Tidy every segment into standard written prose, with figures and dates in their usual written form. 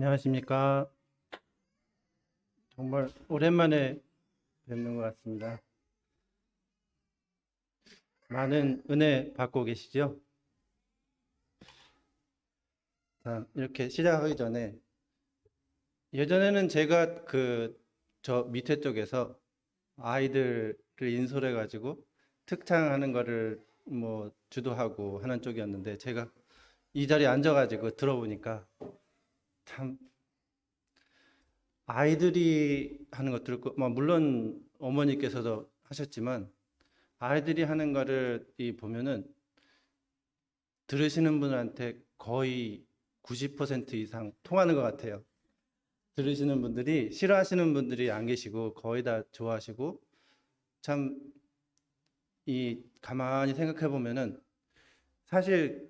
안녕하십니까. 정말 오랜만에 뵙는 것 같습니다. 많은 은혜 받고 계시죠? 자, 이렇게 시작하기 전에 예전에는 제가 저 밑에 쪽에서 아이들을 인솔해 가지고 특창하는 거를 뭐 주도하고 하는 쪽이었는데 제가 이 자리에 앉아 가지고 들어보니까 참 아이들이 하는 것들을 뭐 물론 어머니께서도 하셨지만 아이들이 하는 거를 보면은 들으시는 분한테 거의 90% 이상 통하는 것 같아요. 들으시는 분들이 싫어하시는 분들이 안 계시고 거의 다 좋아하시고 참 가만히 생각해 보면은 사실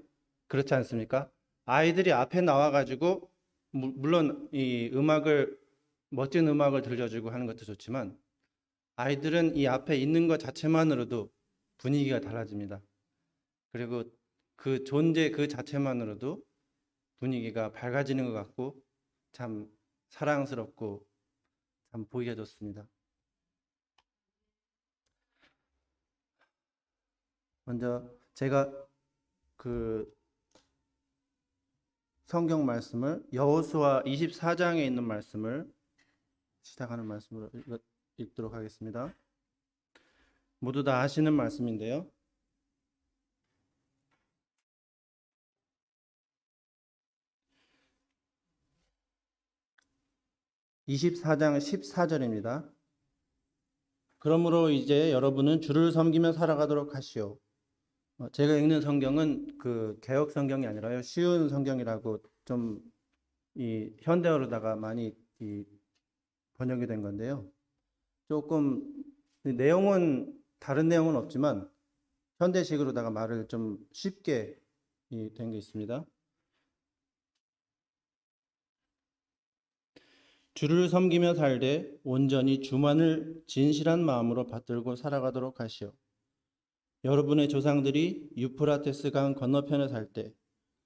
그렇지 않습니까? 아이들이 앞에 나와 가지고 물론 이 음악을 멋진 음악을 들려주고 하는 것도 좋지만 아이들은 이 앞에 있는 것 자체만으로도 분위기가 달라집니다. 그리고 그 존재 그 자체만으로도 분위기가 밝아지는 것 같고 참 사랑스럽고 참 보기가 좋습니다. 먼저 제가 그 성경 말씀을 여호수아 24장에 있는 말씀을 시작하는 말씀으로 읽도록 하겠습니다. 모두 다 아시는 말씀인데요. 24장 14절입니다. 그러므로 이제 여러분은 주를 섬기며 살아가도록 하시오. 제가 읽는 성경은 그 개역 성경이 아니라요. 쉬운 성경이라고 좀 이 현대어로다가 많이 번역이 된 건데요. 조금 내용은 다른 내용은 없지만 현대식으로다가 말을 좀 쉽게 된 게 있습니다. 주를 섬기며 살되 온전히 주만을 진실한 마음으로 받들고 살아가도록 하시오. 여러분의 조상들이 유프라테스 강 건너편에 살 때,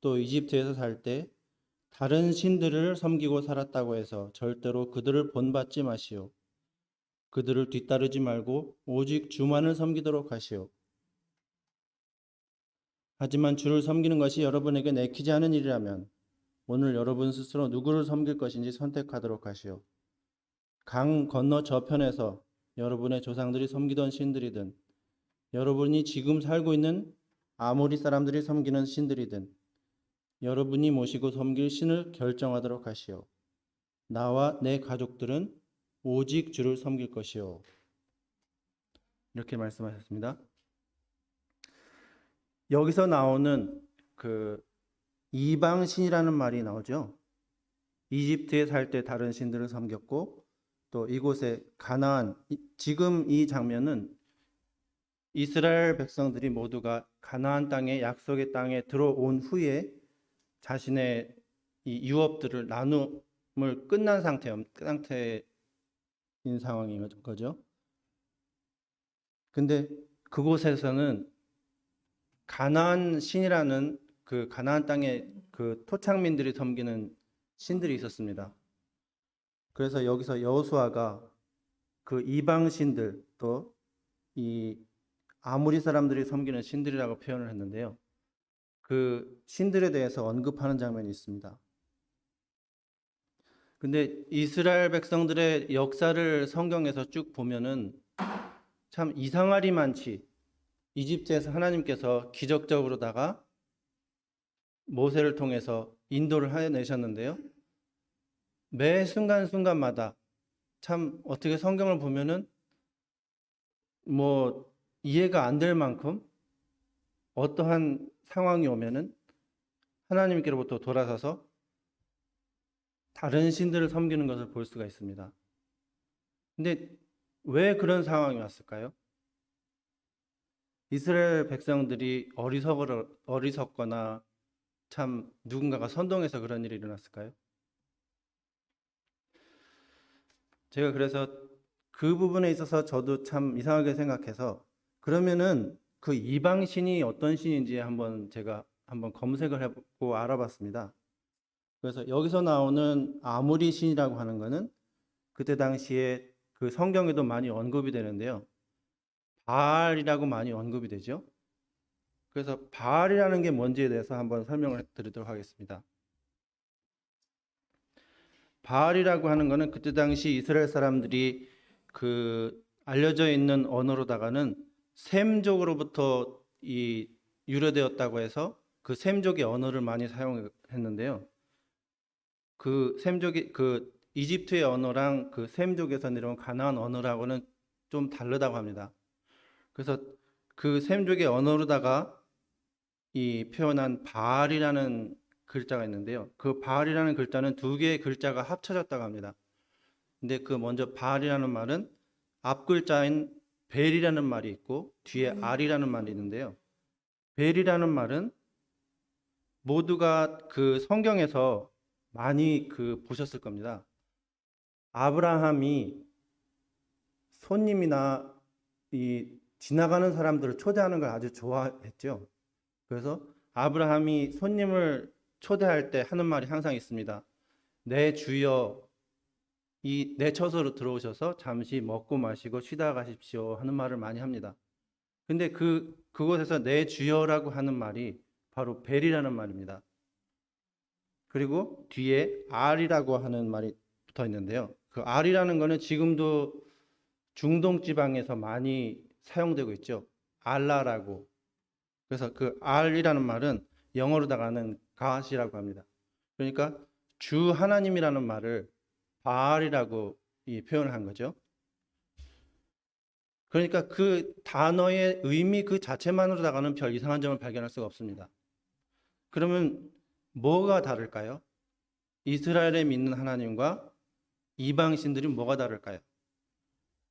또 이집트에서 살 때 다른 신들을 섬기고 살았다고 해서 절대로 그들을 본받지 마시오. 그들을 뒤따르지 말고 오직 주만을 섬기도록 하시오. 하지만 주를 섬기는 것이 여러분에게 내키지 않은 일이라면 오늘 여러분 스스로 누구를 섬길 것인지 선택하도록 하시오. 강 건너 저편에서 여러분의 조상들이 섬기던 신들이든 여러분이 지금 살고 있는 아모리 사람들이 섬기는 신들이든 여러분이 모시고 섬길 신을 결정하도록 하시오. 나와 내 가족들은 오직 주를 섬길 것이오. 이렇게 말씀하셨습니다. 여기서 나오는 그 이방신이라는 말이 나오죠. 이집트에 살 때 다른 신들을 섬겼고 또 이곳에 가나안, 지금 이 장면은 이스라엘 백성들이 모두가 가나안 땅에 약속의 땅에 들어온 후에 자신의 이 유업들을 나눔을 끝난 상태인 상황인 거죠. 근데 그곳에서는 가나안 신이라는 그 가나안 땅에 그 토착민들이 섬기는 신들이 있었습니다. 그래서 여기서 여호수아가 그 이방 신들 또 이 아모리 사람들이 섬기는 신들이라고 표현을 했는데요. 그 신들에 대해서 언급하는 장면이 있습니다. 근데 이스라엘 백성들의 역사를 성경에서 쭉 보면은 참 이상하리 많지. 이집트에서 하나님께서 기적적으로다가 모세를 통해서 인도를 해내셨는데요. 매 순간순간마다 참 어떻게 성경을 보면은 뭐 이해가 안 될 만큼 어떠한 상황이 오면은 하나님께로부터 돌아서서 다른 신들을 섬기는 것을 볼 수가 있습니다. 근데 왜 그런 상황이 왔을까요? 이스라엘 백성들이 어리석거나 참 누군가가 선동해서 그런 일이 일어났을까요? 제가 그래서 그 부분에 있어서 저도 참 이상하게 생각해서 그러면은 그 이방 신이 어떤 신인지 제가 한번 검색을 해보고 알아봤습니다. 그래서 여기서 나오는 아모리 신이라고 하는 것은 그때 당시에 그 성경에도 많이 언급이 되는데요. 바알이라고 많이 언급이 되죠. 그래서 바알이라는 게 뭔지에 대해서 한번 설명을 드리도록 하겠습니다. 바알이라고 하는 것은 그때 당시 이스라엘 사람들이 그 알려져 있는 언어로다가는 셈족으로부터 이 유래되었다고 해서 그 셈족의 언어를 많이 사용했는데요. 그 셈족이 그 이집트의 언어랑 그 셈족에서 내려온 가나안 언어라고는 좀 다르다고 합니다. 그래서 그 셈족의 언어로다가 이 표현한 바알이라는 글자가 있는데요. 그 바알이라는 글자는 두 개의 글자가 합쳐졌다고 합니다. 근데 그 먼저 바알이라는 말은 앞 글자인 벨이라는 말이 있고 뒤에 알이라는 말이 있는데요. 벨이라는 말은 모두가 그 성경에서 많이 그 보셨을 겁니다. 아브라함이 손님이나 이 지나가는 사람들을 초대하는 걸 아주 좋아했죠. 그래서 아브라함이 손님을 초대할 때 하는 말이 항상 있습니다. 내 주여 이 내 처소로 들어오셔서 잠시 먹고 마시고 쉬다 가십시오 하는 말을 많이 합니다. 근데 그곳에서 내 주여라고 하는 말이 바로 벨이라는 말입니다. 그리고 뒤에 알이라고 하는 말이 붙어 있는데요. 그 알이라는 거는 지금도 중동 지방에서 많이 사용되고 있죠. 알라라고. 그래서 그 알이라는 말은 영어로다가는 갓이라고 합니다. 그러니까 주 하나님이라는 말을 바알이라고 이 표현을 한 거죠. 그러니까 그 단어의 의미 그 자체만으로다가는 별 이상한 점을 발견할 수가 없습니다. 그러면 뭐가 다를까요? 이스라엘에 믿는 하나님과 이방 신들이 뭐가 다를까요?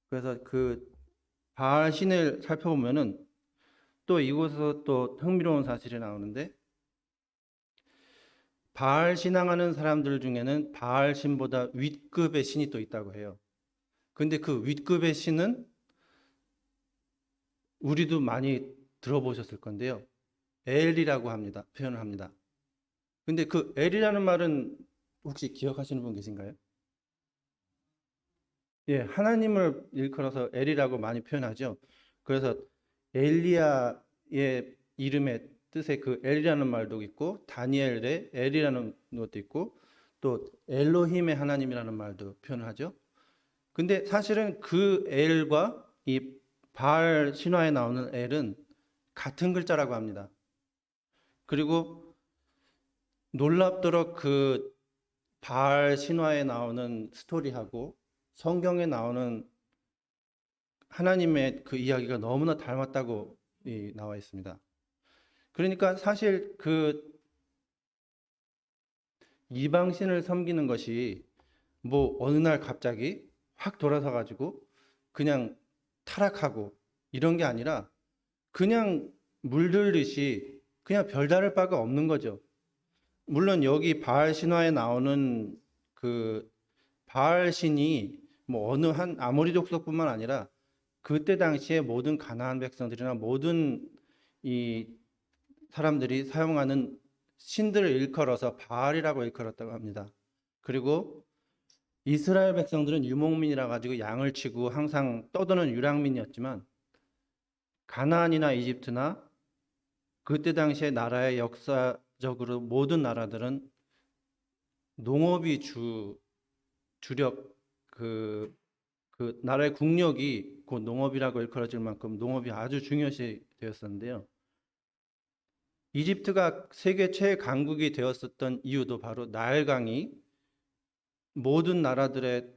그래서 그 바알 신을 살펴보면은 또 이곳에서 또 흥미로운 사실이 나오는데 바알 신앙하는 사람들 중에는 바알 신보다 윗급의 신이 또 있다고 해요. 근데 그 윗급의 신은 우리도 많이 들어보셨을 건데요. 엘이라고 합니다. 표현을 합니다. 근데 그 엘이라는 말은 혹시 기억하시는 분 계신가요? 예, 하나님을 일컬어서 엘이라고 많이 표현하죠. 그래서 엘리야의 이름의 뜻에 그 엘이라는 말도 있고 다니엘의 엘이라는 것도 있고 또 엘로힘의 하나님이라는 말도 표현하죠. 근데 사실은 그 엘과 이 바알 신화에 나오는 엘은 같은 글자라고 합니다. 그리고 놀랍도록 그 바알 신화에 나오는 스토리하고 성경에 나오는 하나님의 그 이야기가 너무나 닮았다고 나와 있습니다. 그러니까 사실 그 이방신을 섬기는 것이 뭐 어느 날 갑자기 확 돌아서 가지고 그냥 타락하고 이런 게 아니라 그냥 물들듯이 그냥 별다를 바가 없는 거죠. 물론 여기 바알 신화에 나오는 그 바알 신이 뭐 어느 한 아모리 족속뿐만 아니라 그때 당시에 모든 가나안 백성들이나 모든 이 사람들이 사용하는 신들을 일컬어서 바알이라고 일컬었다고 합니다. 그리고 이스라엘 백성들은 유목민이라 가지고 양을 치고 항상 떠드는 유랑민이었지만 가나안이나 이집트나 그때 당시에 나라의 역사적으로 모든 나라들은 농업이 주력 그 나라의 국력이 곧 농업이라고 일컬어질 만큼 농업이 아주 중요시 되었었는데요. 이집트가 세계 최강국이 되었었던 이유도 바로 나일강이 모든 나라들의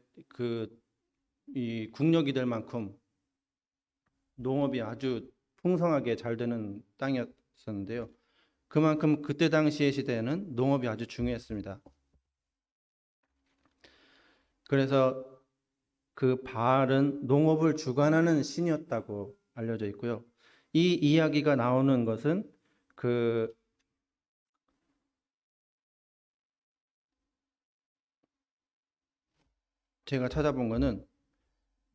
이 국력이 될 만큼 농업이 아주 풍성하게 잘 되는 땅이었었는데요. 그만큼 그때 당시의 시대에는 농업이 아주 중요했습니다. 그래서 그 바알은 농업을 주관하는 신이었다고 알려져 있고요. 이 이야기가 나오는 것은 제가 찾아본 거는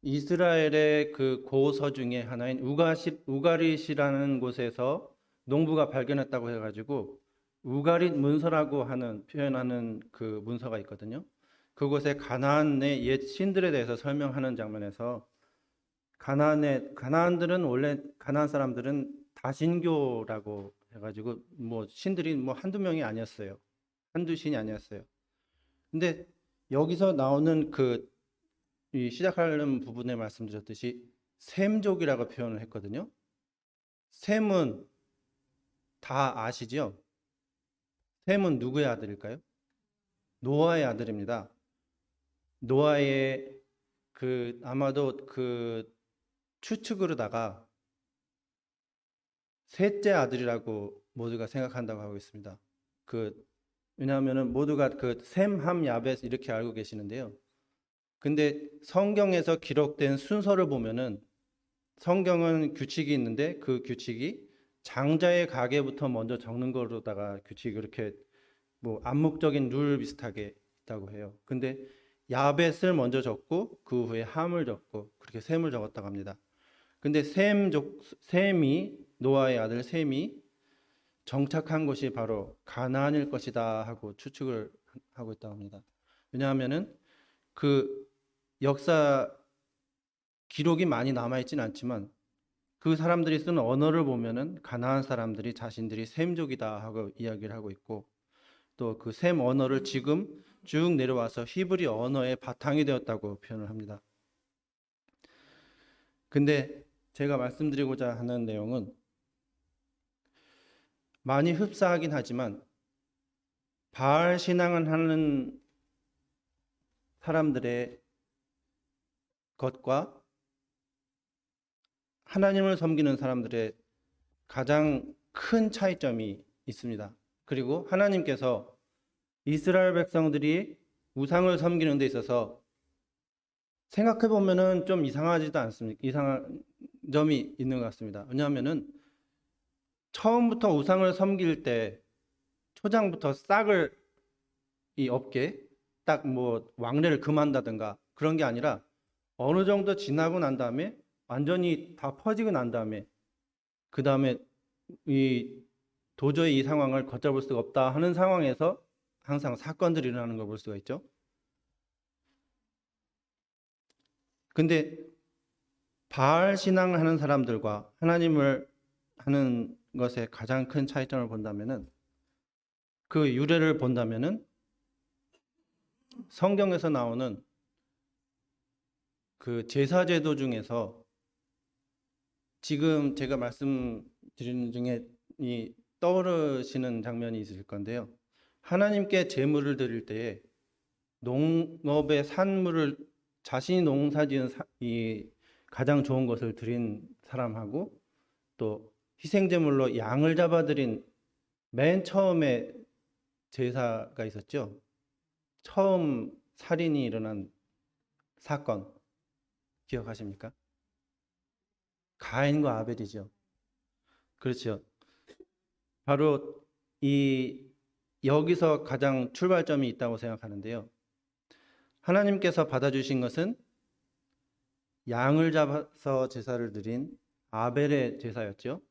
이스라엘의 그 고서 중에 하나인 우가릿이라는 곳에서 농부가 발견했다고 해가지고 우가릿 문서라고 하는 표현하는 그 문서가 있거든요. 그곳에 가나안의 옛 신들에 대해서 설명하는 장면에서 가나안들은 원래 가나안 사람들은 다신교라고 해가지고 뭐 신들이 뭐 한두 명이 아니었어요. 한두 신이 아니었어요. 근데 여기서 나오는 이 시작하는 부분에 말씀드렸듯이 셈족이라고 표현을 했거든요. 셈은 다 아시죠? 셈은 누구의 아들일까요? 노아의 아들입니다. 노아의 아마도 추측으로다가 셋째 아들이라고 모두가 생각한다고 하고 있습니다. 왜냐하면은 모두가 셈, 함, 야벳 이렇게 알고 계시는데요. 근데 성경에서 기록된 순서를 보면은 성경은 규칙이 있는데 그 규칙이 장자의 가계부터 먼저 적는 거로다가 규칙이 그렇게 뭐 암묵적인 룰 비슷하게 있다고 해요. 근데 야벳을 먼저 적고 그 후에 함을 적고 그렇게 셈을 적었다고 합니다. 근데 셈이 노아의 아들 셈이 정착한 곳이 바로 가나안일 것이다 하고 추측을 하고 있다고 합니다. 왜냐하면은 그 역사 기록이 많이 남아있진 않지만 그 사람들이 쓰는 언어를 보면은 가나안 사람들이 자신들이 셈족이다 하고 이야기를 하고 있고 또 그 셈 언어를 지금 쭉 내려와서 히브리 언어의 바탕이 되었다고 표현을 합니다. 근데 제가 말씀드리고자 하는 내용은 많이 흡사하긴 하지만 바알 신앙을 하는 사람들의 것과 하나님을 섬기는 사람들의 가장 큰 차이점이 있습니다. 그리고 하나님께서 이스라엘 백성들이 우상을 섬기는 데 있어서 생각해 보면은 좀 이상하지도 않습니까? 이상한 점이 있는 것 같습니다. 왜냐하면은 처음부터 우상을 섬길 때 초장부터 싹을 이 업게 딱 뭐 왕래를 금한다든가 그런 게 아니라 어느 정도 지나고 난 다음에 완전히 다 퍼지고 난 다음에 그 다음에 도저히 이 상황을 걷잡을 수가 없다 하는 상황에서 항상 사건들이 일어나는 걸 볼 수가 있죠. 근데 바알 신앙을 하는 사람들과 하나님을 하는 것의 가장 큰 차이점을 본다면은 그 유래를 본다면은 성경에서 나오는 그 제사제도 중에서 지금 제가 말씀드리는 중에 떠오르시는 장면이 있을 건데요. 하나님께 제물을 드릴 때에 농업의 산물을 자신이 농사지은 이 가장 좋은 것을 드린 사람하고 또 희생제물로 양을 잡아드린 맨 처음에 제사가 있었죠. 처음 살인이 일어난 사건 기억하십니까? 가인과 아벨이죠. 그렇죠. 바로 여기서 가장 출발점이 있다고 생각하는데요. 하나님께서 받아주신 것은 양을 잡아서 제사를 드린 아벨의 제사였죠.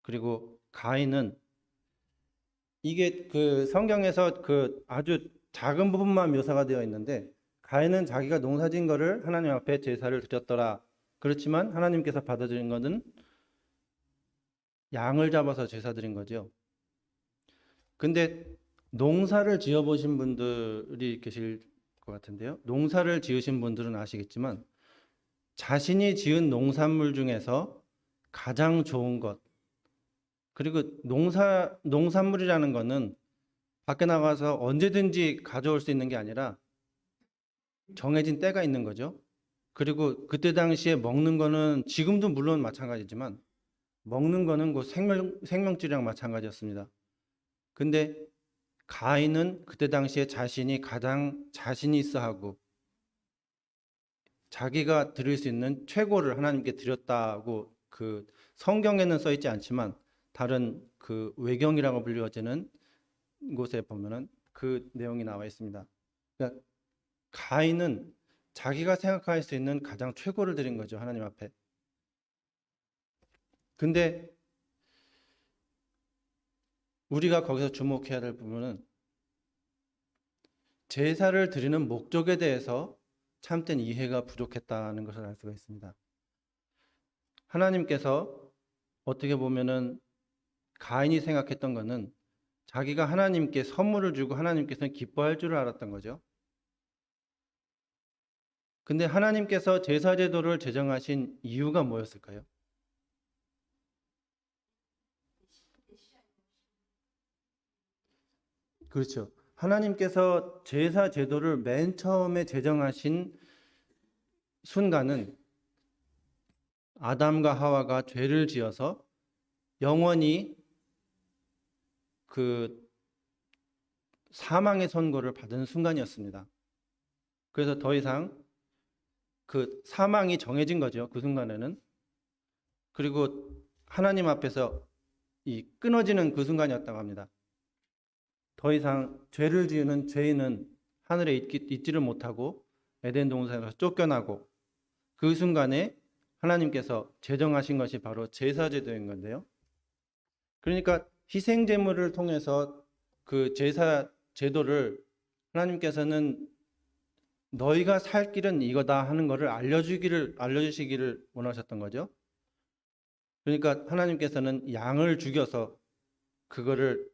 그리고 가인은 이게 성경에서 아주 작은 부분만 묘사가 되어 있는데 가인은 자기가 농사진 거를 하나님 앞에 제사를 드렸더라. 그렇지만 하나님께서 받아들인 것은 양을 잡아서 제사 드린 거죠. 근데 농사를 지어 보신 분들이 계실 것 같은데요. 농사를 지으신 분들은 아시겠지만 자신이 지은 농산물 중에서 가장 좋은 것 그리고 농산물이라는 거는 밖에 나가서 언제든지 가져올 수 있는 게 아니라 정해진 때가 있는 거죠. 그리고 그때 당시에 먹는 거는 지금도 물론 마찬가지지만 먹는 거는 그 생명줄이랑 마찬가지였습니다. 근데 가인은 그때 당시에 자신이 가장 자신 있어 하고 자기가 드릴 수 있는 최고를 하나님께 드렸다고 성경에는 써 있지 않지만 다른 외경이라고 불리워지는 곳에 보면은 그 내용이 나와 있습니다. 그러니까 가인은 자기가 생각할 수 있는 가장 최고를 드린 거죠, 하나님 앞에. 근데 우리가 거기서 주목해야 될 부분은 제사를 드리는 목적에 대해서 참된 이해가 부족했다는 것을 알 수가 있습니다. 하나님께서 어떻게 보면은 가인이 생각했던 것은 자기가 하나님께 선물을 주고 하나님께서는 기뻐할 줄을 알았던 거죠. 근데 하나님께서 제사 제도를 제정하신 이유가 뭐였을까요? 그렇죠. 하나님께서 제사 제도를 맨 처음에 제정하신 순간은 아담과 하와가 죄를 지어서 영원히 그 사망의 선고를 받은 순간이었습니다. 그래서 더 이상 그 사망이 정해진 거죠. 그 순간에는. 그리고 하나님 앞에서 이 끊어지는 그 순간이었다고 합니다. 더 이상 죄를 지으는 죄인은 하늘에 있지를 못하고 에덴 동산에서 쫓겨나고 그 순간에 하나님께서 제정하신 것이 바로 제사제도인 건데요. 그러니까 희생 제물을 통해서 그 제사 제도를 하나님께서는 너희가 살 길은 이거다 하는 것을 알려주시기를 원하셨던 거죠. 그러니까 하나님께서는 양을 죽여서 그거를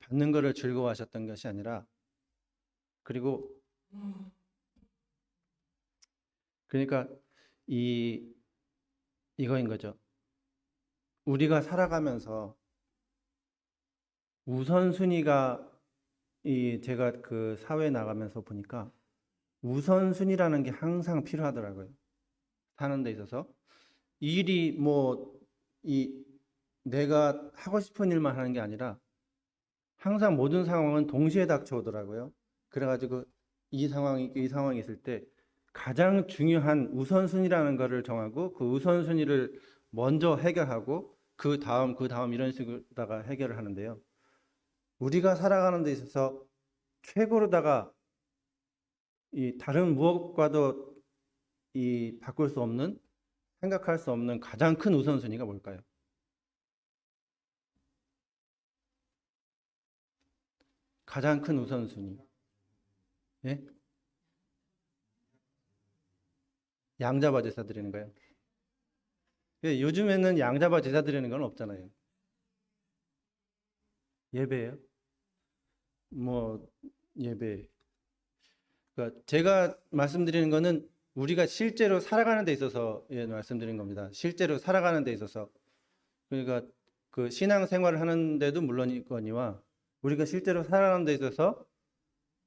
받는 것을 즐거워하셨던 것이 아니라 그리고 그러니까 이거인 거죠. 우리가 살아가면서 우선순위가 제가 그 사회에 나가면서 보니까 우선순위라는 게 항상 필요하더라고요. 사는 데 있어서 일이 내가 하고 싶은 일만 하는 게 아니라 항상 모든 상황은 동시에 닥쳐오더라고요. 그래가지고 이 상황이 있을 때 가장 중요한 우선순위라는 거를 정하고 그 우선순위를 먼저 해결하고 그 다음 이런 식으로다가 해결을 하는데요. 우리가 살아가는 데 있어서 최고로다가 다른 무엇과도 바꿀 수 없는 생각할 수 없는 가장 큰 우선순위가 뭘까요? 가장 큰 우선순위. 예? 양잡아 제사 드리는 거예요. 예, 요즘에는 양잡아 제사 드리는 건 없잖아요. 예배예요? 예배. 그러니까 제가 말씀드리는 거는 우리가 실제로 살아가는 데 있어서 말씀드린 겁니다. 실제로 살아가는 데 있어서. 그러니까 그 신앙 생활을 하는데도 물론이거니와 우리가 실제로 살아가는 데 있어서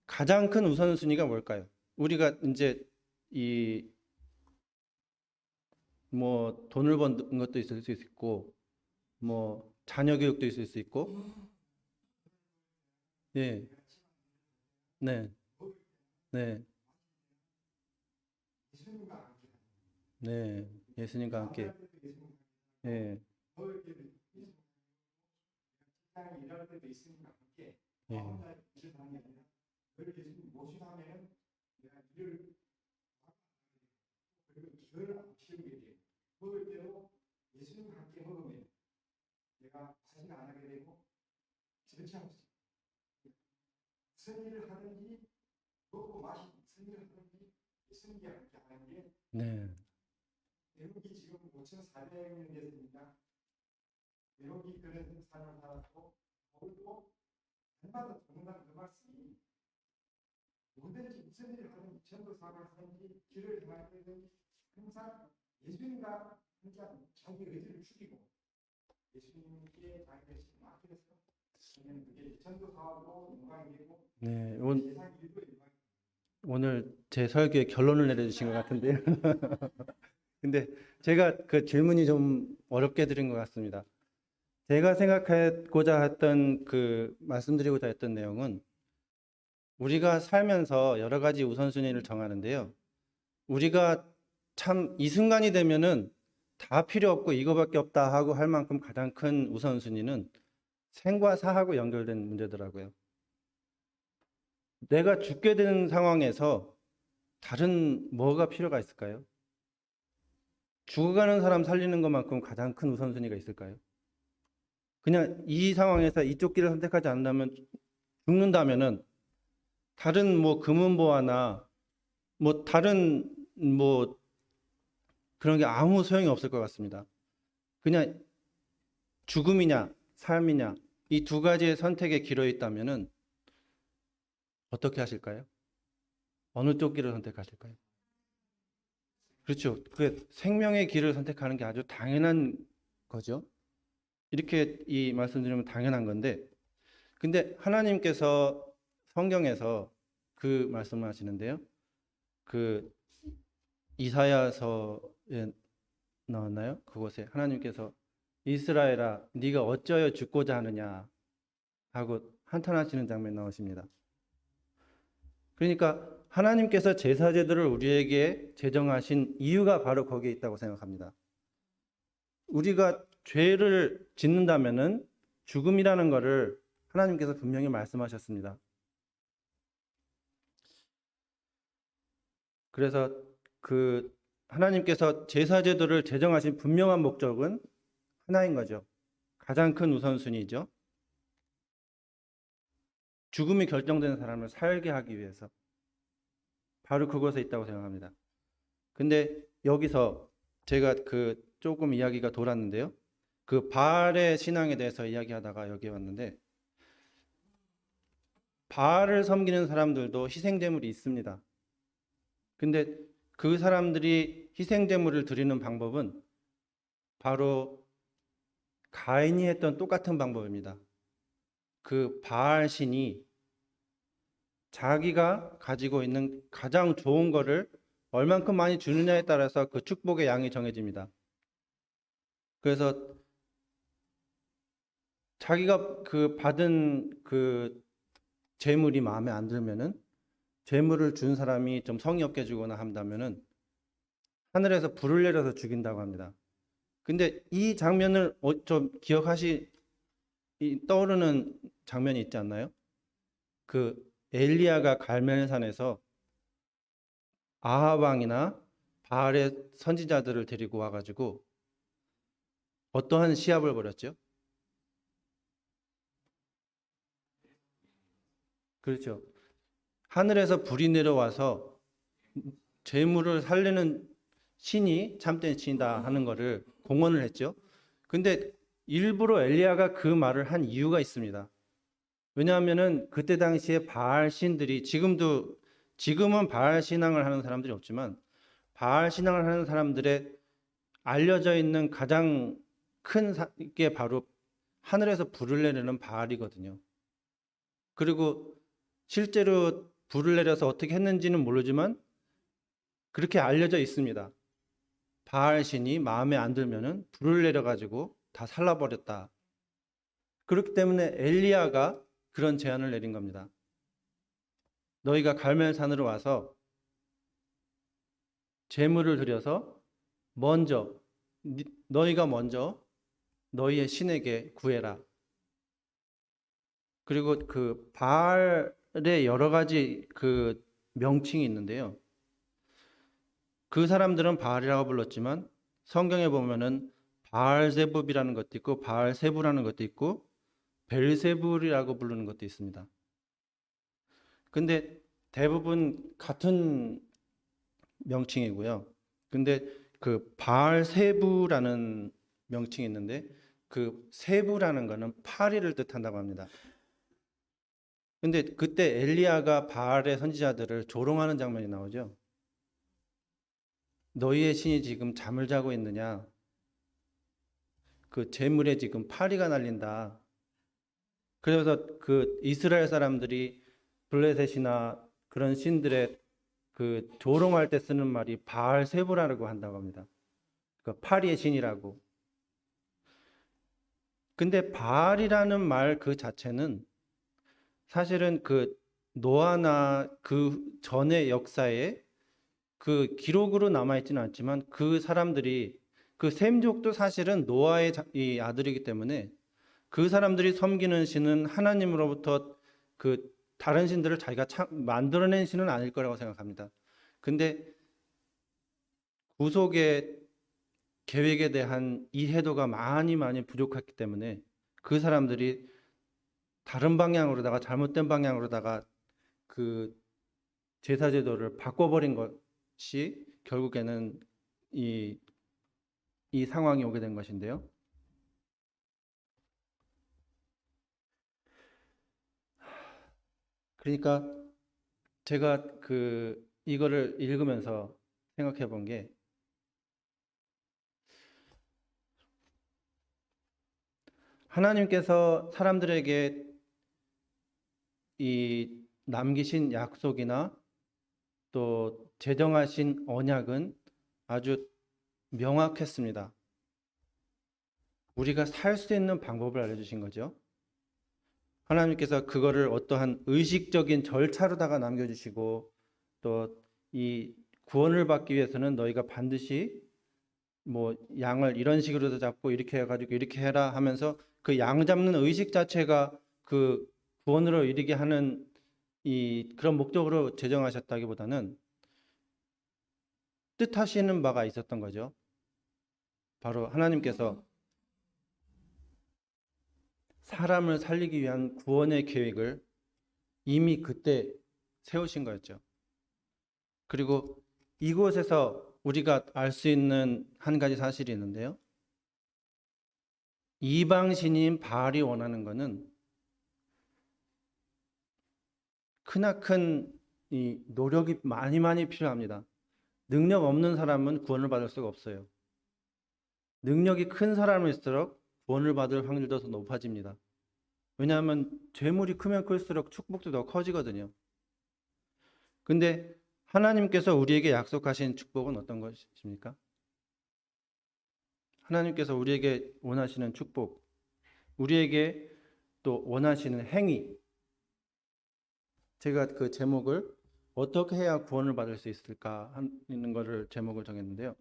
가장 큰 우선순위가 뭘까요? 우리가 이제 돈을 버는 것도 있을 수 있고, 자녀 교육도 있을 수 있고, 예, 네, 네, 네, 예수님과 함께, 예, 예, 네, 네. 오늘 제 설교에 결론을 내려주신 것 같은데요. 근데 제가 그 질문이 좀 어렵게 드린 것 같습니다. 제가 생각하고자 했던 말씀드리고자 했던 내용은 우리가 살면서 여러 가지 우선순위를 정하는데요. 우리가 참 이 순간이 되면은 다 필요 없고 이거밖에 없다 하고 할 만큼 가장 큰 우선순위는 생과 사하고 연결된 문제더라고요. 내가 죽게 되는 상황에서 다른 뭐가 필요가 있을까요? 죽어가는 사람 살리는 것만큼 가장 큰 우선순위가 있을까요? 그냥 이 상황에서 이쪽 길을 선택하지 않는다면 죽는다면은 다른 뭐 금은보화나 뭐 다른 뭐 그런 게 아무 소용이 없을 것 같습니다. 그냥 죽음이냐 삶이냐 이 두 가지의 선택에 길어 있다면은 어떻게 하실까요? 어느 쪽 길을 선택하실까요? 그렇죠. 그 생명의 길을 선택하는 게 아주 당연한 거죠. 이렇게 이 말씀드리면 당연한 건데, 근데 하나님께서 성경에서 그 말씀을 하시는데요. 그 이사야서에 나왔나요? 그곳에 하나님께서 이스라엘아, 네가 어찌하여 죽고자 하느냐 하고 한탄하시는 장면이 나오십니다. 그러니까 하나님께서 제사제도를 우리에게 제정하신 이유가 바로 거기에 있다고 생각합니다. 우리가 죄를 짓는다면은 죽음이라는 것을 하나님께서 분명히 말씀하셨습니다. 그래서 그 하나님께서 제사제도를 제정하신 분명한 목적은 하나인 거죠. 가장 큰 우선순위죠. 죽음이 결정되는 사람을 살게 하기 위해서. 바로 그곳에 있다고 생각합니다. 근데 여기서 제가 그 조금 이야기가 돌았는데요. 그 바알의 신앙에 대해서 이야기하다가 여기 왔는데, 바알을 섬기는 사람들도 희생제물이 있습니다. 근데 그 사람들이 희생제물을 드리는 방법은 바로 가인이 했던 똑같은 방법입니다. 그 바알 신이 자기가 가지고 있는 가장 좋은 거를 얼만큼 많이 주느냐에 따라서 그 축복의 양이 정해집니다. 그래서 자기가 그 받은 그 재물이 마음에 안 들면은, 재물을 준 사람이 좀 성의 없게 주거나 한다면은 하늘에서 불을 내려서 죽인다고 합니다. 근데 이 장면을 좀 떠오르는 장면이 있지 않나요? 그 엘리야가 갈멜산에서 아합 왕이나 바알의 선지자들을 데리고 와가지고 어떠한 시합을 벌였죠? 그렇죠. 하늘에서 불이 내려와서 재물을 살리는 신이 참된 신이다 하는 것을 공언을 했죠. 근데 일부러 엘리야가 그 말을 한 이유가 있습니다. 왜냐하면은 그때 당시에 바알 신들이 지금은 바알 신앙을 하는 사람들이 없지만 바알 신앙을 하는 사람들의 알려져 있는 가장 큰 게 바로 하늘에서 불을 내리는 바알이거든요. 그리고 실제로 불을 내려서 어떻게 했는지는 모르지만 그렇게 알려져 있습니다. 바알 신이 마음에 안 들면은 불을 내려가지고 다 살라버렸다. 그렇기 때문에 엘리야가 그런 제안을 내린 겁니다. 너희가 갈멜산으로 와서 제물을 드려서 너희가 먼저 너희의 신에게 구해라. 그리고 그 바알의 여러 가지 그 명칭이 있는데요. 그 사람들은 바알이라고 불렀지만 성경에 보면은 바알세붑이라는 것도 있고 바알세부라는 것도 있고 벨세불이라고 부르는 것도 있습니다. 근데 대부분 같은 명칭이고요. 근데 그 바알세부라는 명칭이 있는데 그 세부라는 거는 파리를 뜻한다고 합니다. 근데 그때 엘리야가 바알의 선지자들을 조롱하는 장면이 나오죠. 너희의 신이 지금 잠을 자고 있느냐? 그 재물에 지금 파리가 날린다. 그래서 그 이스라엘 사람들이 블레셋이나 그런 신들의 그 조롱할 때 쓰는 말이 바알세부라고 한다고 합니다. 그 파리의 신이라고. 근데 바알이라는 말 그 자체는 사실은 그 노아나 그 전의 역사에 그 기록으로 남아있지는 않지만 그 사람들이 그 셈족도 사실은 노아의 이 아들이기 때문에 그 사람들이 섬기는 신은 하나님으로부터 그 다른 신들을 자기가 만들어낸 신은 아닐 거라고 생각합니다. 근데 구속의 계획에 대한 이해도가 많이 부족했기 때문에 그 사람들이 다른 방향으로다가 잘못된 방향으로다가 그 제사제도를 바꿔버린 것이 결국에는 이 상황이 오게 된 것인데요. 그러니까 제가 이거를 읽으면서 생각해 본 게, 하나님께서 사람들에게 이 남기신 약속이나 또 제정하신 언약은 아주 명확했습니다. 우리가 살 수 있는 방법을 알려주신 거죠. 하나님께서 그거를 어떠한 의식적인 절차로다가 남겨주시고, 또 이 구원을 받기 위해서는 너희가 반드시 뭐 양을 이런 식으로 잡고 이렇게 해가지고 이렇게 해라 하면서 그 양 잡는 의식 자체가 그 구원으로 이르게 하는 그런 목적으로 제정하셨다기보다는 뜻하시는 바가 있었던 거죠. 바로 하나님께서 사람을 살리기 위한 구원의 계획을 이미 그때 세우신 거였죠. 그리고 이곳에서 우리가 알 수 있는 한 가지 사실이 있는데요. 이방신인 바알이 원하는 것은 크나큰 이 노력이 많이 필요합니다. 능력 없는 사람은 구원을 받을 수가 없어요. 능력이 큰 사람일수록 구원을 받을 확률도 더 높아집니다. 왜냐하면 죄물이 크면 클수록 축복도 더 커지거든요. 근데 하나님께서 우리에게 약속하신 축복은 어떤 것입니까? 하나님께서 우리에게 원하시는 축복, 우리에게 또 원하시는 행위. 제가 그 제목을 어떻게 해야 구원을 받을 수 있을까 하는 것을 제목을 정했는데요.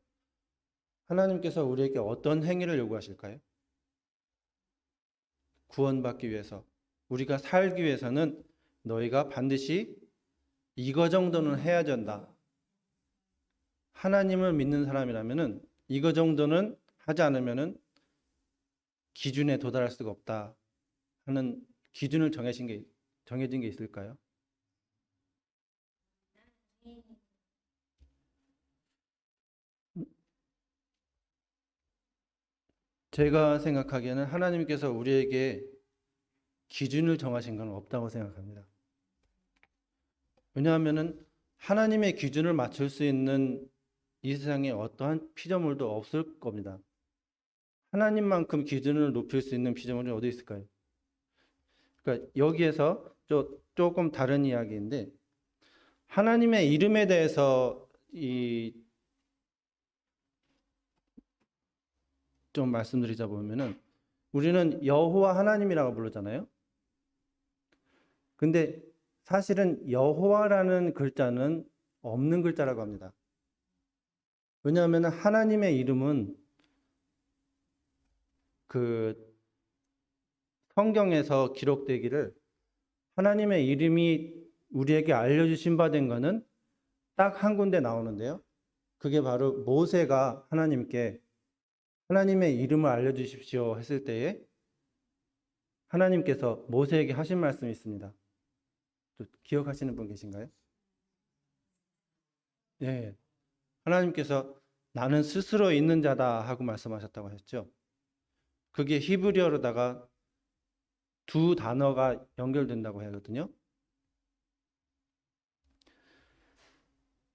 하나님께서 우리에게 어떤 행위를 요구하실까요? 구원받기 위해서, 우리가 살기 위해서는 너희가 반드시 이거 정도는 해야 된다. 하나님을 믿는 사람이라면은 이거 정도는 하지 않으면은 기준에 도달할 수가 없다 하는 기준을 정해진 게 있을까요? 제가 생각하기에는 하나님께서 우리에게 기준을 정하신 건 없다고 생각합니다. 왜냐하면은 하나님의 기준을 맞출 수 있는 이 세상에 어떠한 피조물도 없을 겁니다. 하나님만큼 기준을 높일 수 있는 피조물이 어디 있을까요? 그러니까 여기에서 조금 다른 이야기인데, 하나님의 이름에 대해서 좀 말씀드리자 보면은, 우리는 여호와 하나님이라고 부르잖아요. 근데 사실은 여호와라는 글자는 없는 글자라고 합니다. 왜냐하면 하나님의 이름은 그 성경에서 기록되기를, 하나님의 이름이 우리에게 알려주신 바 된 것은 딱 한 군데 나오는데요. 그게 바로 모세가 하나님께 하나님의 이름을 알려주십시오 했을 때에 하나님께서 모세에게 하신 말씀이 있습니다. 기억하시는 분 계신가요? 네. 하나님께서 나는 스스로 있는 자다 하고 말씀하셨다고 하셨죠. 그게 히브리어로다가 두 단어가 연결된다고 하거든요.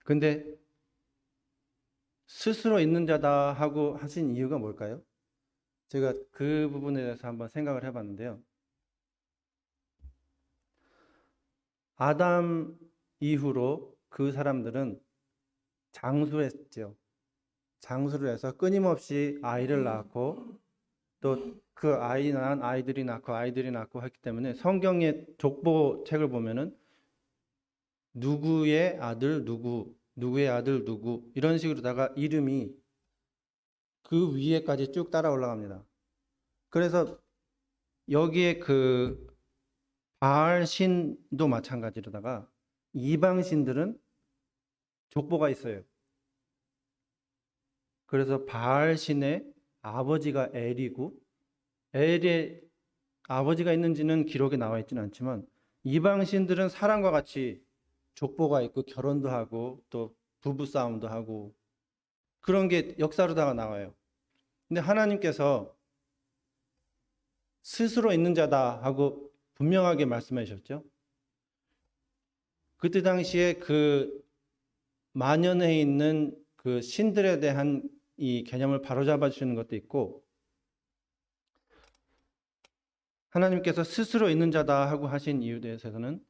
근데 스스로 있는 자다 하고 하신 이유가 뭘까요? 제가 그 부분에 대해서 한번 생각을 해봤는데요. 아담 이후로 그 사람들은 장수를 했죠. 장수를 해서 끊임없이 아이를 낳고, 또 그 아이 낳은 아이들이 낳고 했기 때문에 성경의 족보 책을 보면은 누구의 아들 누구, 누구의 아들 누구 이런 식으로다가 이름이 그 위에까지 쭉 따라 올라갑니다. 그래서 여기에 그 바알 신도 마찬가지로다가 이방 신들은 족보가 있어요. 그래서 바알 신의 아버지가 엘이고, 엘의 아버지가 있는지는 기록에 나와 있지는 않지만 이방 신들은 사람과 같이 족보가 있고 결혼도 하고 또 부부 싸움도 하고 그런 게 역사로다가 나와요. 근데 하나님께서 스스로 있는 자다 하고 분명하게 말씀해 주셨죠. 그때 당시에 그 만연해 있는 그 신들에 대한 이 개념을 바로잡아 주시는 것도 있고, 하나님께서 스스로 있는 자다 하고 하신 이유에 대해서는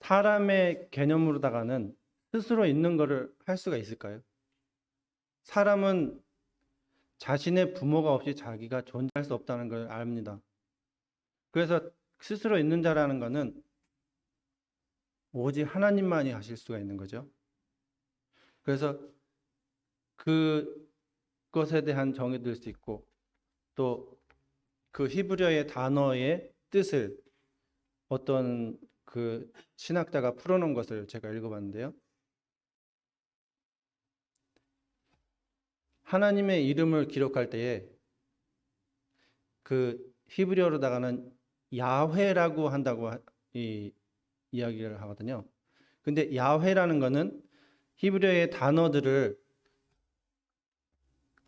사람의 개념으로다가는 스스로 있는 것을 할 수가 있을까요? 사람은 자신의 부모가 없이 자기가 존재할 수 없다는 걸 압니다. 그래서 스스로 있는 자라는 것은 오직 하나님만이 하실 수가 있는 거죠. 그래서 그것에 대한 정의도 들 수 있고 또 그 히브리어의 단어의 뜻을 어떤 그 신학자가 풀어놓은 것을 제가 읽어봤는데요. 하나님의 이름을 기록할 때에 그 히브리어로다가는 야훼라고 한다고 이야기를 하거든요. 근데 야훼라는 거는 히브리어의 단어들을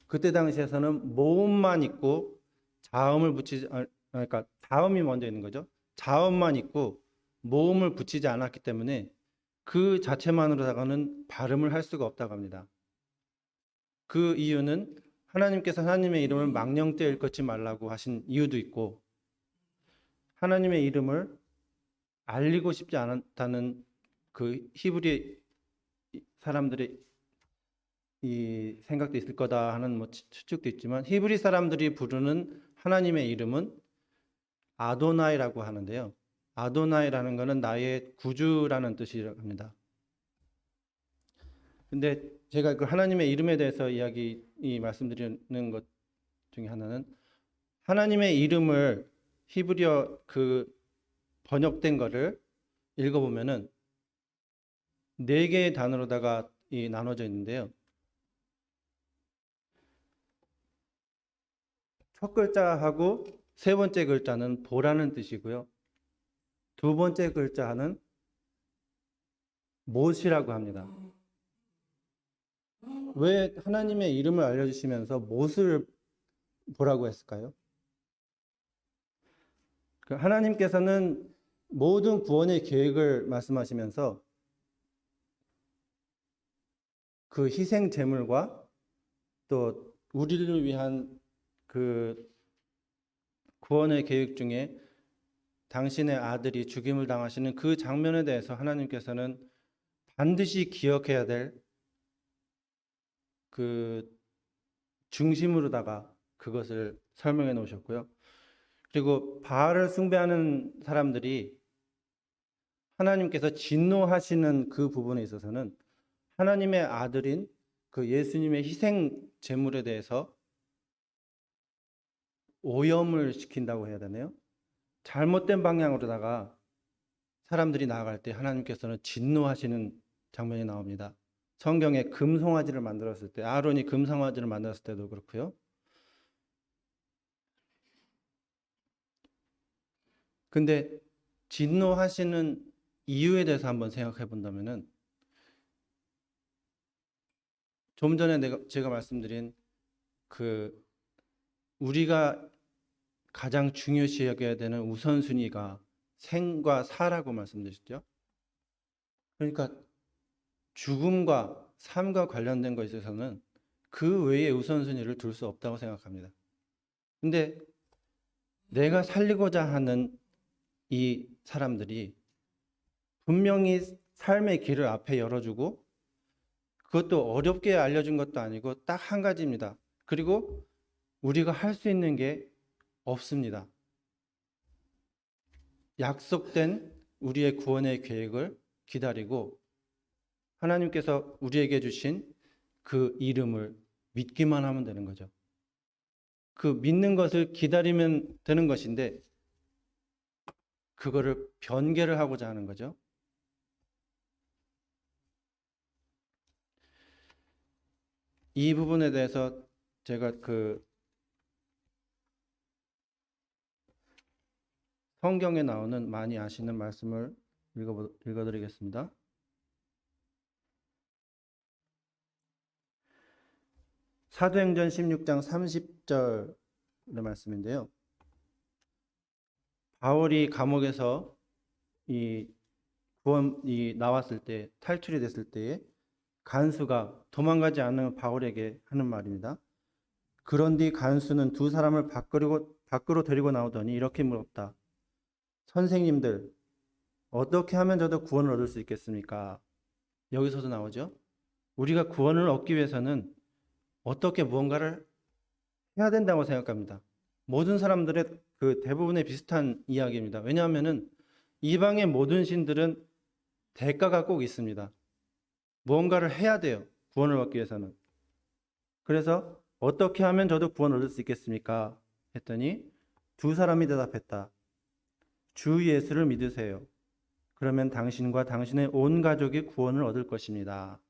그때 당시에서는 모음만 있고 자음을 붙이지, 그러니까 자음이 먼저 있는 거죠. 자음만 있고 모음을 붙이지 않았기 때문에 그 자체만으로다가는 발음을 할 수가 없다고 합니다. 그 이유는 하나님께서 하나님의 이름을 망령되이 일컫지 말라고 하신 이유도 있고, 하나님의 이름을 알리고 싶지 않다는 그 히브리 사람들의 이 생각도 있을 거다 하는 뭐 추측도 있지만, 히브리 사람들이 부르는 하나님의 이름은 아도나이라고 하는데요. 아도나이라는 것은 나의 구주라는 뜻이라고 합니다. 근데 제가 그 하나님의 이름에 대해서 말씀드리는 것 중에 하나는, 하나님의 이름을 히브리어 그 번역된 거를 읽어보면은 4개의 단어로다가 나눠져 있는데요. 첫 글자하고 세 번째 글자는 보라는 뜻이고요. 두 번째 글자는 못이라고 합니다. 왜 하나님의 이름을 알려주시면서 못을 보라고 했을까요? 하나님께서는 모든 구원의 계획을 말씀하시면서 그 희생 제물과 또 우리를 위한 그 구원의 계획 중에 당신의 아들이 죽임을 당하시는 그 장면에 대해서 하나님께서는 반드시 기억해야 될 그 중심으로다가 그것을 설명해 놓으셨고요. 그리고 바알을 숭배하는 사람들이 하나님께서 진노하시는 그 부분에 있어서는 하나님의 아들인 그 예수님의 희생 제물에 대해서 오염을 시킨다고 해야 되나요? 잘못된 방향으로다가 사람들이 나아갈 때 하나님께서는 진노하시는 장면이 나옵니다. 성경에 금송아지를 만들었을 때, 아론이 금송아지를 만들었을 때도 그렇고요. 근데 진노하시는 이유에 대해서 한번 생각해 본다면은, 좀 전에 제가 말씀드린 그 우리가 가장 중요시 여겨야 되는 우선순위가 생과 사라고 말씀드렸죠. 그러니까 죽음과 삶과 관련된 것에 있어서는 그 외에 우선순위를 둘 수 없다고 생각합니다. 근데 내가 살리고자 하는 이 사람들이 분명히 삶의 길을 앞에 열어주고, 그것도 어렵게 알려준 것도 아니고 딱 한 가지입니다. 그리고 우리가 할 수 있는 게 없습니다. 약속된 우리의 구원의 계획을 기다리고 하나님께서 우리에게 주신 그 이름을 믿기만 하면 되는 거죠. 그 믿는 것을 기다리면 되는 것인데 그거를 변개를 하고자 하는 거죠. 이 부분에 대해서 제가 성경에 나오는 많이 아시는 말씀을 읽어드리겠습니다. 사도행전 16장 30절의 말씀인데요. 바울이 감옥에서 구원이 나왔을 때, 탈출이 됐을 때에 간수가 도망가지 않는 바울에게 하는 말입니다. 그런뒤 간수는 두 사람을 밖으로 데리고 나오더니 이렇게 물었다. 선생님들, 어떻게 하면 저도 구원을 얻을 수 있겠습니까? 여기서도 나오죠. 우리가 구원을 얻기 위해서는 어떻게 무언가를 해야 된다고 생각합니다. 모든 사람들의 그 대부분의 비슷한 이야기입니다. 왜냐하면은 이방의 모든 신들은 대가가 꼭 있습니다. 무언가를 해야 돼요. 구원을 받기 위해서는. 그래서 어떻게 하면 저도 구원을 얻을 수 있겠습니까? 했더니 두 사람이 대답했다. 주 예수를 믿으세요. 그러면 당신과 당신의 온 가족이 구원을 얻을 것입니다.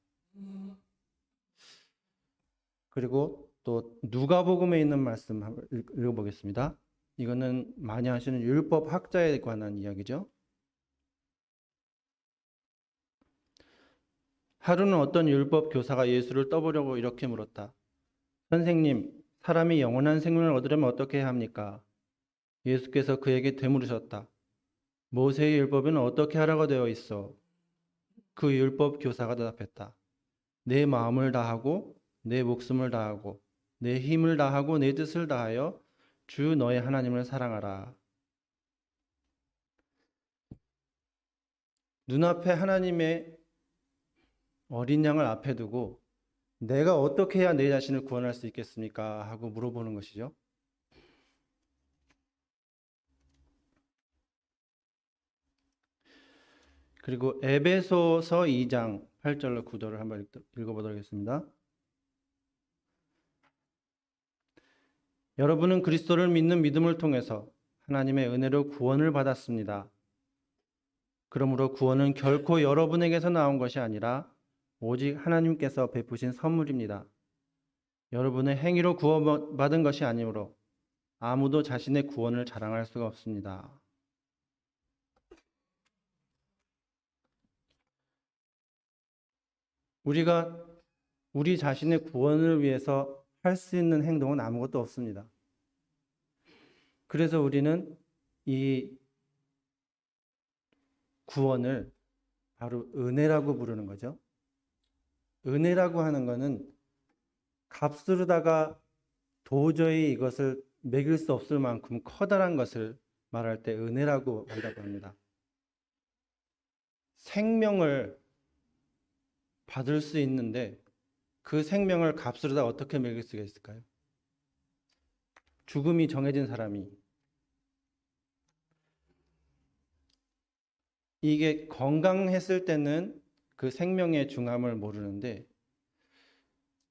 그리고 또 누가복음에 있는 말씀 한번 읽어보겠습니다. 이거는 많이 아시는 율법 학자에 관한 이야기죠. 하루는 어떤 율법 교사가 예수를 떠보려고 이렇게 물었다. 선생님, 사람이 영원한 생명을 얻으려면 어떻게 해야 합니까? 예수께서 그에게 되물으셨다. 모세의 율법은 어떻게 하라고 되어 있어? 그 율법 교사가 대답했다. 내 마음을 다하고 내 목숨을 다하고 내 힘을 다하고 내 뜻을 다하여 주 너의 하나님을 사랑하라. 눈앞에 하나님의 어린 양을 앞에 두고 내가 어떻게 해야 내 자신을 구원할 수 있겠습니까? 하고 물어보는 것이죠. 그리고 에베소서 2장 8절로 9절을 한번 읽어보도록 하겠습니다. 여러분은 그리스도를 믿는 믿음을 통해서 하나님의 은혜로 구원을 받았습니다. 그러므로 구원은 결코 여러분에게서 나온 것이 아니라 오직 하나님께서 베푸신 선물입니다. 여러분의 행위로 구원받은 것이 아니므로 아무도 자신의 구원을 자랑할 수가 없습니다. 우리가 우리 자신의 구원을 위해서 할 수 있는 행동은 아무것도 없습니다. 그래서 우리는 이 구원을 바로 은혜라고 부르는 거죠. 은혜라고 하는 것은 값으로다가 도저히 이것을 매길 수 없을 만큼 커다란 것을 말할 때 은혜라고 한다고 합니다. 생명을 받을 수 있는데 그 생명을 값으로다 어떻게 매길 수가 있을까요? 죽음이 정해진 사람이 이게 건강했을 때는 그 생명의 중함을 모르는데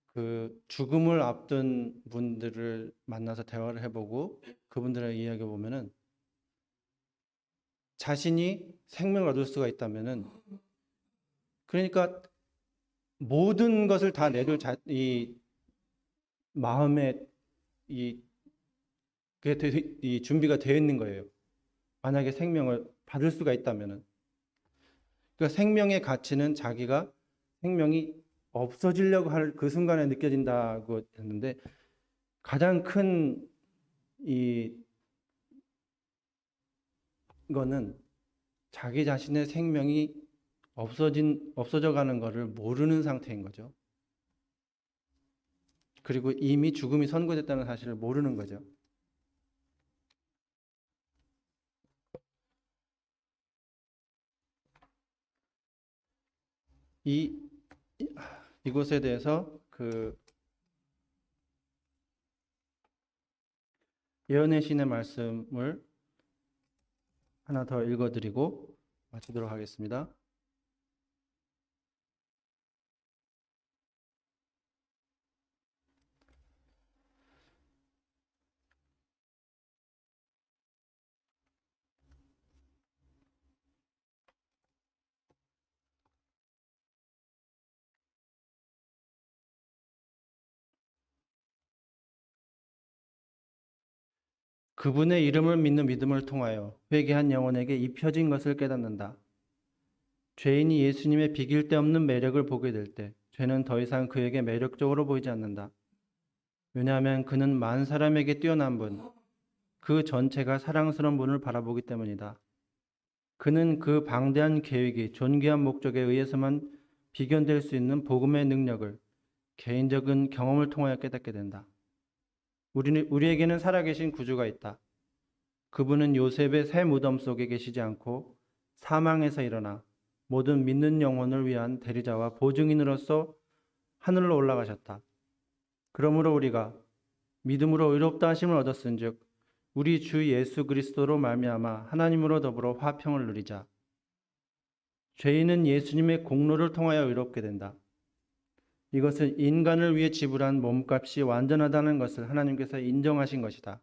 그 죽음을 앞둔 분들을 만나서 대화를 해보고 그분들의 이야기 보면은 자신이 생명을 얻을 수가 있다면은 그러니까 모든 것을 다 내둘 이 마음에 이 준비가 되어 있는 거예요. 만약에 생명을 받을 수가 있다면은. 그러니까 생명의 가치는 자기가 생명이 없어지려고 할 그 순간에 느껴진다고 했는데 가장 큰 이거는 자기 자신의 생명이 없어져 가는 것을 모르는 상태인 거죠. 그리고 이미 죽음이 선고됐다는 사실을 모르는 거죠. 이곳에 대해서 그 예언의 신의 말씀을 하나 더 읽어드리고 마치도록 하겠습니다. 그분의 이름을 믿는 믿음을 통하여 회개한 영혼에게 입혀진 것을 깨닫는다. 죄인이 예수님의 비길 데 없는 매력을 보게 될 때 죄는 더 이상 그에게 매력적으로 보이지 않는다. 왜냐하면 그는 많은 사람에게 뛰어난 분, 그 전체가 사랑스러운 분을 바라보기 때문이다. 그는 그 방대한 계획이 존귀한 목적에 의해서만 비견될 수 있는 복음의 능력을 개인적인 경험을 통하여 깨닫게 된다. 우리에게는 살아계신 구주가 있다. 그분은 요셉의 새 무덤 속에 계시지 않고 사망에서 일어나 모든 믿는 영혼을 위한 대리자와 보증인으로서 하늘로 올라가셨다. 그러므로 우리가 믿음으로 의롭다 하심을 얻었은즉 우리 주 예수 그리스도로 말미암아 하나님으로 더불어 화평을 누리자. 죄인은 예수님의 공로를 통하여 의롭게 된다. 이것은 인간을 위해 지불한 몸값이 완전하다는 것을 하나님께서 인정하신 것이다.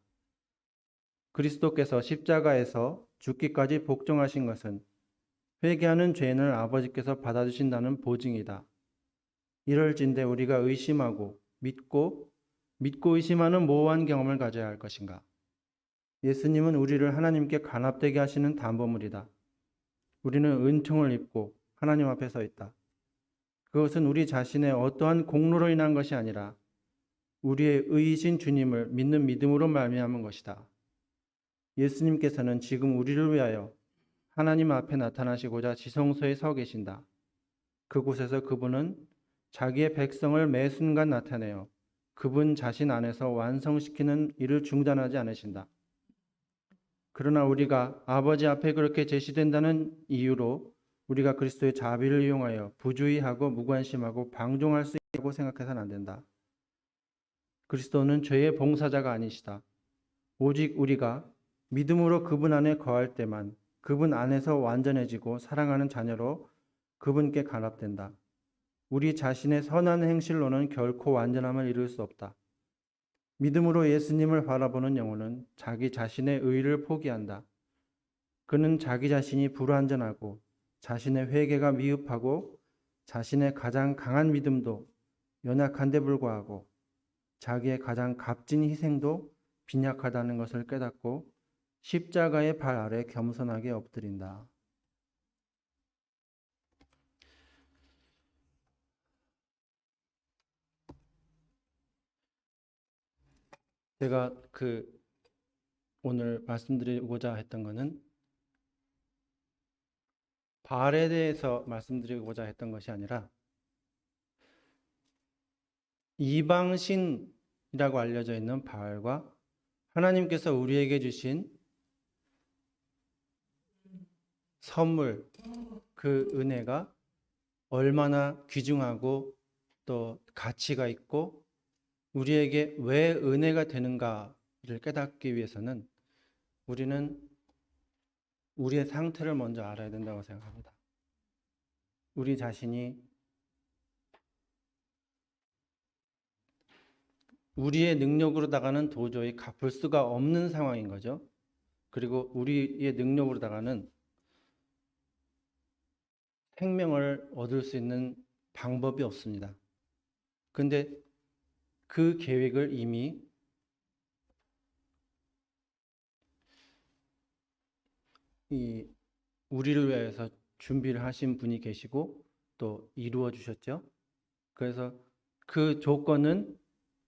그리스도께서 십자가에서 죽기까지 복종하신 것은 회개하는 죄인을 아버지께서 받아주신다는 보증이다. 이럴진대 우리가 의심하고 믿고 의심하는 모호한 경험을 가져야 할 것인가? 예수님은 우리를 하나님께 간합되게 하시는 담보물이다. 우리는 은총을 입고 하나님 앞에 서 있다. 그것은 우리 자신의 어떠한 공로로 인한 것이 아니라 우리의 의이신 주님을 믿는 믿음으로 말미암은 것이다. 예수님께서는 지금 우리를 위하여 하나님 앞에 나타나시고자 지성소에 서 계신다. 그곳에서 그분은 자기의 백성을 매 순간 나타내어 그분 자신 안에서 완성시키는 일을 중단하지 않으신다. 그러나 우리가 아버지 앞에 그렇게 제시된다는 이유로 우리가 그리스도의 자비를 이용하여 부주의하고 무관심하고 방종할 수 있다고 생각해서는 안 된다. 그리스도는 죄의 봉사자가 아니시다. 오직 우리가 믿음으로 그분 안에 거할 때만 그분 안에서 완전해지고 사랑하는 자녀로 그분께 간합된다. 우리 자신의 선한 행실로는 결코 완전함을 이룰 수 없다. 믿음으로 예수님을 바라보는 영혼은 자기 자신의 의를 포기한다. 그는 자기 자신이 불완전하고 자신의 회개가 미흡하고 자신의 가장 강한 믿음도 연약한데 불구하고 자기의 가장 값진 희생도 빈약하다는 것을 깨닫고 십자가의 발 아래 겸손하게 엎드린다. 제가 오늘 말씀드리고자 했던 것은 바알에 대해서 말씀드리고자 했던 것이 아니라 이방신이라고 알려져 있는 바알과 하나님께서 우리에게 주신 선물, 그 은혜가 얼마나 귀중하고 또 가치가 있고 우리에게 왜 은혜가 되는가를 깨닫기 위해서는 우리는 우리의 상태를 먼저 알아야 된다고 생각합니다. 우리 자신이 우리의 능력으로다가는 도저히 갚을 수가 없는 상황인 거죠. 그리고 우리의 능력으로다가는 생명을 얻을 수 있는 방법이 없습니다. 근데 그 계획을 이미 우리를 위해서 준비를 하신 분이 계시고 또 이루어 주셨죠. 그래서 그 조건은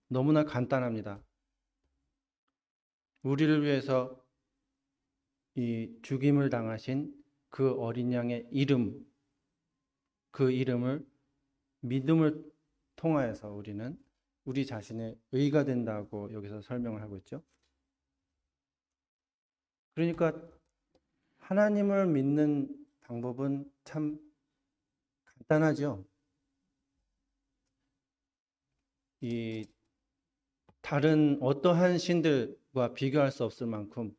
너무나 간단합니다. 우리를 위해서 이 죽임을 당하신 그 어린 양의 이름, 그 이름을 믿음을 통하여서 우리는 우리 자신의 의가 된다고 여기서 설명을 하고 있죠. 그러니까 하나님을 믿는 방법은 참 간단하죠. 이 다른 어떠한 신들과 비교할 수 없을 만큼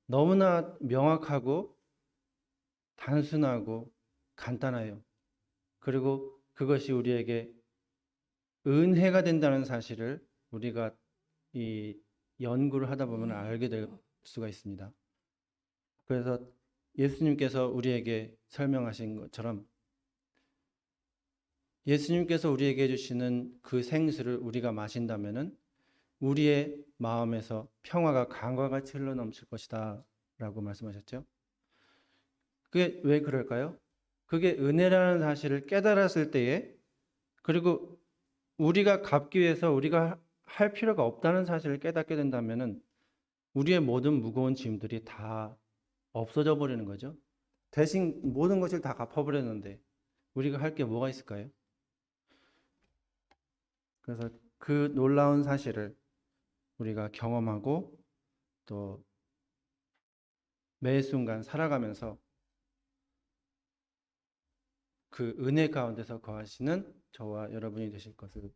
너무나 명확하고 단순하고 간단해요. 그리고 그것이 우리에게 은혜가 된다는 사실을 우리가 이 연구를 하다 보면 알게 될 수가 있습니다. 그래서 예수님께서 우리에게 설명하신 것처럼 예수님께서 우리에게 주시는 그 생수를 우리가 마신다면은 우리의 마음에서 평화가 강과 같이 흘러넘칠 것이다 라고 말씀하셨죠. 그게 왜 그럴까요? 그게 은혜라는 사실을 깨달았을 때에, 그리고 우리가 갚기 위해서 우리가 할 필요가 없다는 사실을 깨닫게 된다면은 우리의 모든 무거운 짐들이 다 없어져 버리는 거죠. 대신 모든 것을 다 갚아버렸는데 우리가 할 게 뭐가 있을까요? 그래서 그 놀라운 사실을 우리가 경험하고 또 매 순간 살아가면서 그 은혜 가운데서 거하시는 저와 여러분이 되실 것을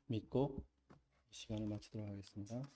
믿고 이 시간을 마치도록 하겠습니다.